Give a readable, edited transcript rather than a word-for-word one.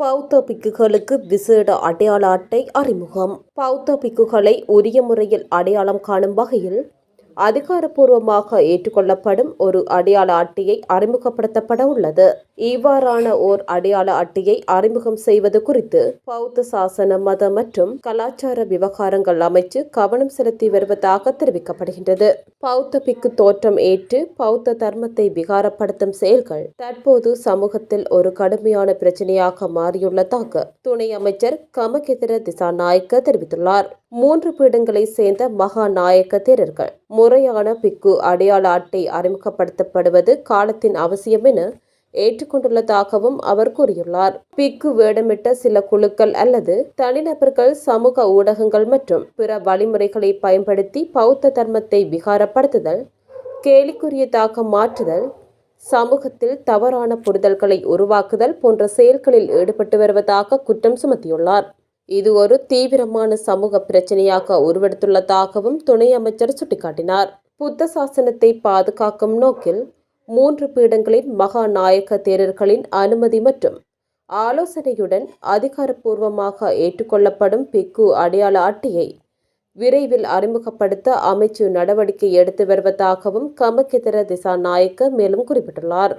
பௌத்த பிக்குகளுக்கு விசேட அடையாள அட்டை அறிமுகம். பௌத்த பிக்குகளை உரிய முறையில் அடையாளம் காணும் வகையில் அதிகாரப்பூர்வமாக ஏற்றுக்கொள்ளப்படும் ஒரு அடையாள அட்டையை அறிமுகப்படுத்தப்பட உள்ளது. இவ்வாறான ஓர் அடையாள அட்டையை அறிமுகம் செய்வது குறித்து பௌத்த சாசன, மத மற்றும் கலாச்சார விவகாரங்கள் அமைச்சு கவனம் செலுத்தி வருவதாக தெரிவிக்கப்படுகின்றது. பௌத்த பிக்கு தோற்றம் ஏற்று பௌத்த தர்மத்தை விகாரப்படுத்தும் செயல்கள் தற்போது சமூகத்தில் ஒரு கடுமையான பிரச்சனையாக மாறியுள்ளதாக துணை அமைச்சர் கமகெதர திசாநாயக்க தெரிவித்துள்ளார். 3 பீடங்களை சேர்ந்த மகா நாயக்க தேரர்கள் முறையான பிக்கு அடையாள அட்டை அறிமுகப்படுத்தப்படுவது காலத்தின் அவசியம் என ஏற்றுக்கொண்டுள்ளதாகவும் அவர் கூறியுள்ளார். பிக்கு வேடமிட்ட சில குழுக்கள் அல்லது தனிநபர்கள் சமூக ஊடகங்கள் மற்றும் பிற வழிமுறைகளை பயன்படுத்தி பௌத்த தர்மத்தை விகாரப்படுத்துதல், கேலிக்குரியதாக மாற்றுதல், சமூகத்தில் தவறான புரிதல்களை உருவாக்குதல் போன்ற செயல்களில் ஈடுபட்டு வருவதாக குற்றம் சுமத்தியுள்ளார். இது ஒரு தீவிரமான சமூக பிரச்சனையாக உருவெடுத்துள்ளதாகவும் துணை அமைச்சர் சுட்டிக்காட்டினார். புத்த சாசனத்தை பாதுகாக்கும் நோக்கில் 3 பீடங்களின் மகா நாயக்க தேரர்களின் அனுமதி மற்றும் ஆலோசனையுடன் அதிகாரப்பூர்வமாக ஏற்றுக்கொள்ளப்படும் பிக்கு அடையாள அட்டையை விரைவில் அறிமுகப்படுத்த அமைச்சு நடவடிக்கை எடுத்து வருவதாகவும் கமகெதர திசாநாயக்க மேலும் குறிப்பிட்டுள்ளார்.